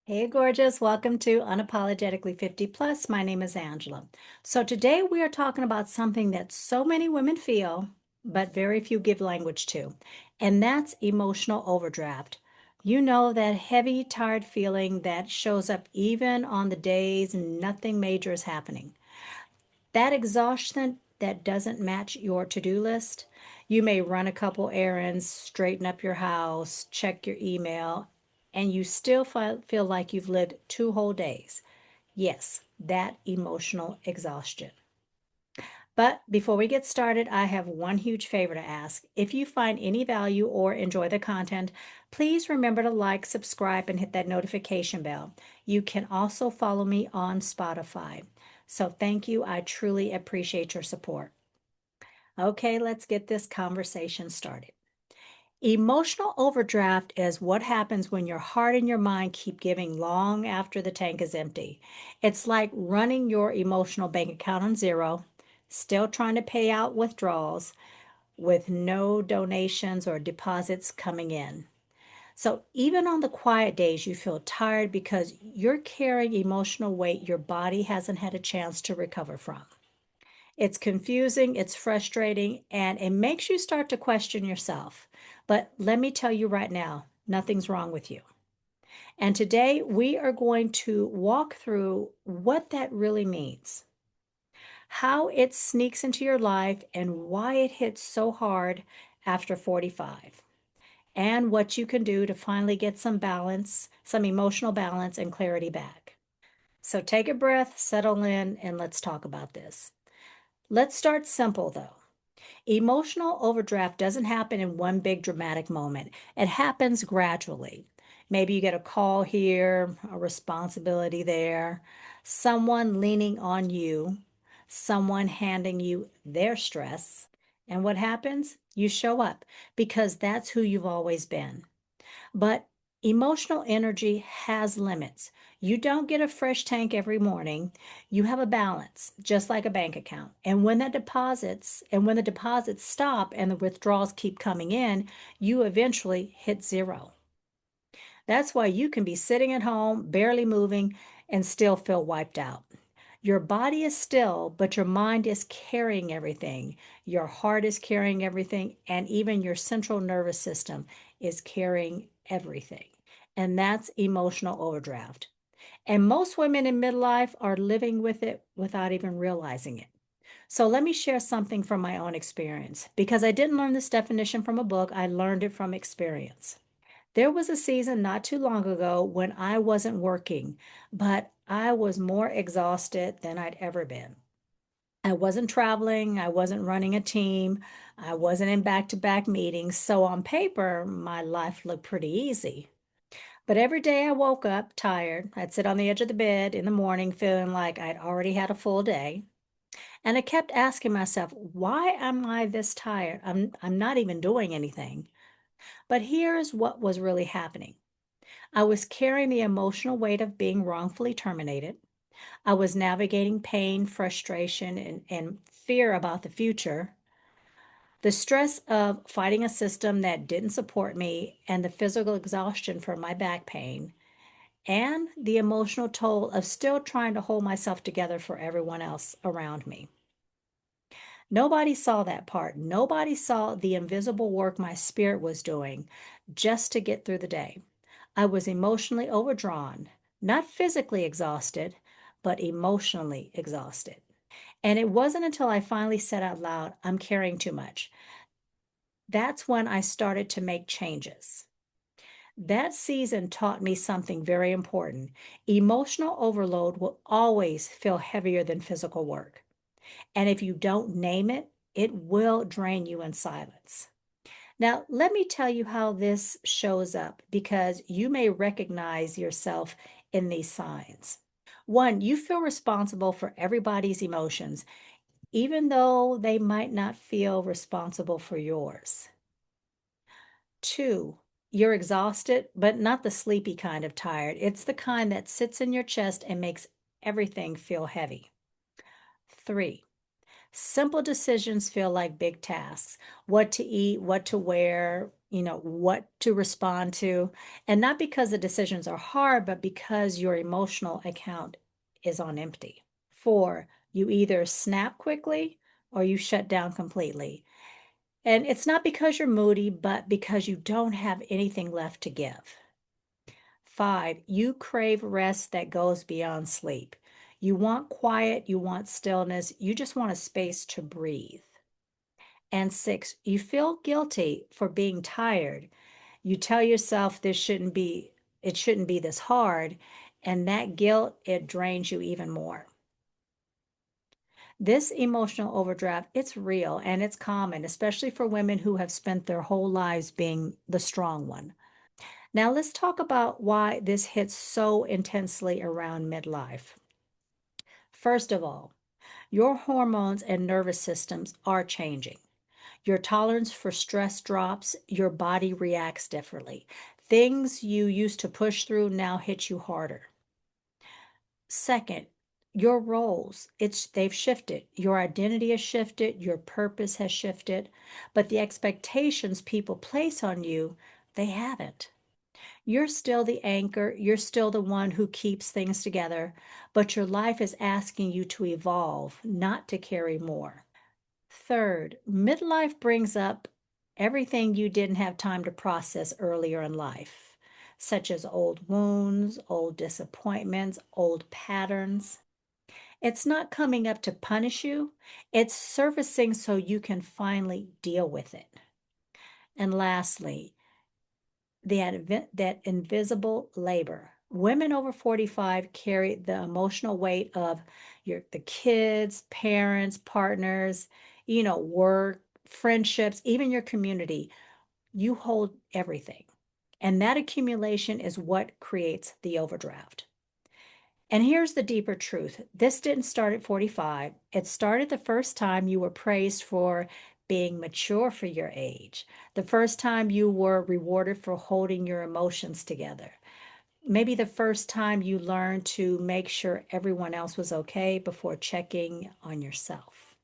Hey, gorgeous. Welcome to Unapologetically 50 Plus. My name is Angela. So, today we are talking about something that so many women feel, but very few give language to, and that's emotional overdraft. You know, that heavy, tired feeling that shows up even on the days nothing major is happening. That exhaustion that doesn't match your to do list. You may run a couple errands, straighten up your house, check your email, and you still feel like you've lived 2 whole days. Yes, that emotional exhaustion. But before we get started, I have one huge favor to ask. If you find any value or enjoy the content, please remember to like, subscribe, and hit that notification bell. You can also follow me on Spotify. So thank you. I truly appreciate your support. Okay, let's get this conversation started. Emotional overdraft is what happens when your heart and your mind keep giving long after the tank is empty. It's like running your emotional bank account on zero, still trying to pay out withdrawals with no donations or deposits coming in. So, even on the quiet days, you feel tired because you're carrying emotional weight your body hasn't had a chance to recover from. It's confusing, it's frustrating, and it makes you start to question yourself. But let me tell you right now, nothing's wrong with you. And today we are going to walk through what that really means, how it sneaks into your life, and why it hits so hard after 45, and what you can do to finally get some balance, some emotional balance and clarity back. So take a breath, settle in, and let's talk about this. Let's start simple though. Emotional overdraft doesn't happen in one big dramatic moment. It happens gradually. Maybe you get a call here, a responsibility there, someone leaning on you, someone handing you their stress. And what happens? You show up because that's who you've always been. But emotional energy has limits. You don't get a fresh tank every morning. You have a balance, just like a bank account. And when the deposits stop and the withdrawals keep coming in, you eventually hit zero. That's why you can be sitting at home, barely moving, and still feel wiped out. Your body is still, but your mind is carrying everything. Your heart is carrying everything, and even your central nervous system is carrying everything. And that's emotional overdraft. And most women in midlife are living with it without even realizing it. So let me share something from my own experience. Because I didn't learn this definition from a book, I learned it from experience. There was a season not too long ago when I wasn't working, but I was more exhausted than I'd ever been. I wasn't traveling, I wasn't running a team, I wasn't in back to back meetings. So on paper, my life looked pretty easy. But every day I woke up tired. I'd sit on the edge of the bed in the morning feeling like I'd already had a full day. And I kept asking myself, why am I this tired? I'm not even doing anything. But here's what was really happening. I was carrying the emotional weight of being wrongfully terminated. I was navigating pain, frustration, and fear about the future, the stress of fighting a system that didn't support me, and the physical exhaustion from my back pain, and the emotional toll of still trying to hold myself together for everyone else around me. Nobody saw that part. Nobody saw the invisible work my spirit was doing just to get through the day. I was emotionally overdrawn, not physically exhausted, but emotionally exhausted. And it wasn't until I finally said out loud, I'm carrying too much. That's when I started to make changes. That season taught me something very important. Emotional overload will always feel heavier than physical work. And if you don't name it, it will drain you in silence. Now, let me tell you how this shows up because you may recognize yourself in these signs. One, you feel responsible for everybody's emotions, even though they might not feel responsible for yours. Two, you're exhausted, but not the sleepy kind of tired. It's the kind that sits in your chest and makes everything feel heavy. Three, simple decisions feel like big tasks. What to eat, what to wear, what to respond to. And not because the decisions are hard, but because your emotional account is on empty. Four, you either snap quickly or you shut down completely. And it's not because you're moody, but because you don't have anything left to give. Five, you crave rest that goes beyond sleep. You want quiet, you want stillness, you just want a space to breathe. And six, you feel guilty for being tired. You tell yourself it shouldn't be this hard, and that guilt, it drains you even more. This emotional overdraft, it's real and it's common, especially for women who have spent their whole lives being the strong one. Now, let's talk about why this hits so intensely around midlife. First of all, your hormones and nervous systems are changing. Your tolerance for stress drops, your body reacts differently. Things you used to push through now hit you harder. Second, your roles, they've shifted. Your identity has shifted, your purpose has shifted, but the expectations people place on you, they haven't. You're still the anchor, you're still the one who keeps things together, but your life is asking you to evolve, not to carry more. Third, midlife brings up everything you didn't have time to process earlier in life, such as old wounds, old disappointments, old patterns. It's not coming up to punish you, it's surfacing so you can finally deal with it. And lastly, that invisible labor. Women over 45 carry the emotional weight of the kids, parents, partners, work, friendships, even your community. You hold everything. And that accumulation is what creates the overdraft. And here's the deeper truth. This didn't start at 45. It started the first time you were praised for being mature for your age, the first time you were rewarded for holding your emotions together. Maybe the first time you learned to make sure everyone else was okay before checking on yourself.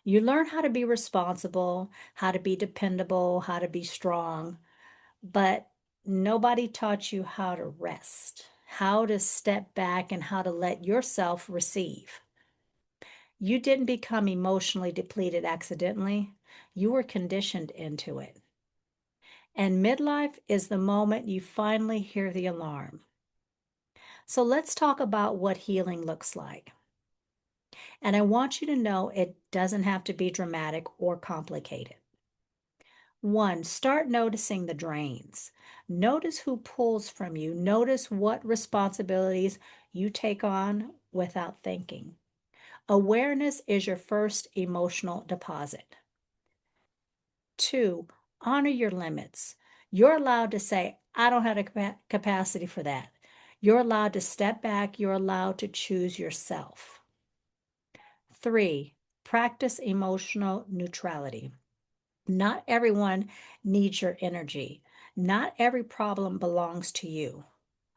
You learn how to be responsible, how to be dependable, how to be strong, but nobody taught you how to rest, how to step back, and how to let yourself receive. You didn't become emotionally depleted accidentally, you were conditioned into it. And midlife is the moment you finally hear the alarm. So let's talk about what healing looks like. And I want you to know it doesn't have to be dramatic or complicated. One, start noticing the drains. Notice who pulls from you. Notice what responsibilities you take on without thinking. Awareness is your first emotional deposit. Two, honor your limits. You're allowed to say, I don't have the capacity for that. You're allowed to step back. You're allowed to choose yourself. Three, practice emotional neutrality. Not everyone needs your energy. Not every problem belongs to you.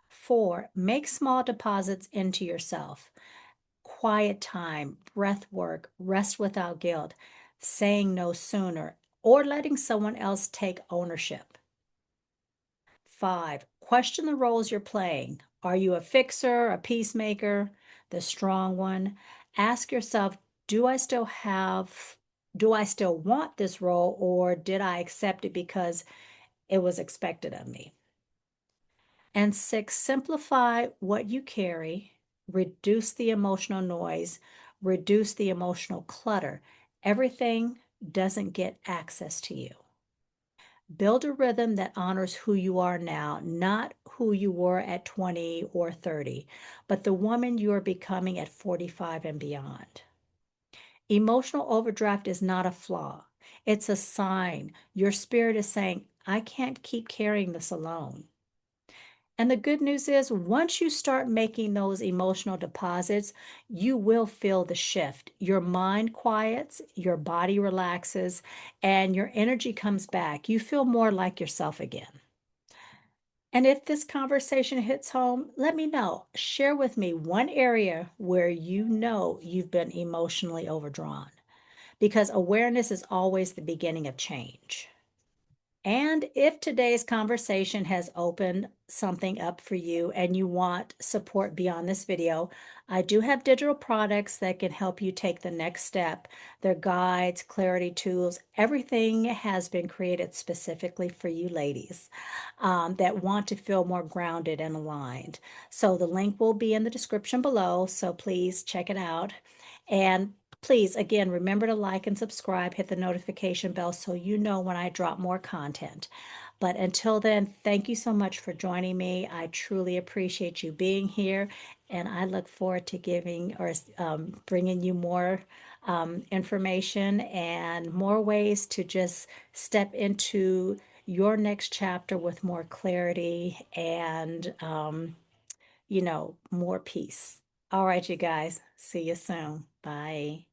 Four, make small deposits into yourself. Quiet time, breath work, rest without guilt, saying no sooner, or letting someone else take ownership. Five, question the roles you're playing. Are you a fixer, a peacemaker, the strong one? Ask yourself, do I still have, do I still want this role, or did I accept it because it was expected of me? And six, simplify what you carry, reduce the emotional noise, reduce the emotional clutter. Everything doesn't get access to you. Build a rhythm that honors who you are now, not who you were at 20 or 30, but the woman you are becoming at 45 and beyond. Emotional overdraft is not a flaw, it's a sign. Your spirit is saying, I can't keep carrying this alone. And the good news is, once you start making those emotional deposits, you will feel the shift. Your mind quiets, your body relaxes, and your energy comes back. You feel more like yourself again. And if this conversation hits home, let me know. Share with me one area where you know you've been emotionally overdrawn, because awareness is always the beginning of change. And if today's conversation has opened something up for you and you want support beyond this video, I do have digital products that can help you take the next step. They're guides, clarity tools, everything has been created specifically for you ladies that want to feel more grounded and aligned. So the link will be in the description below, so please check it out. And please, again, remember to like and subscribe, hit the notification bell so you know when I drop more content. But until then, thank you so much for joining me. I truly appreciate you being here, and I look forward to giving or bringing you more information and more ways to just step into your next chapter with more clarity and, more peace. All right, you guys, see you soon. Bye.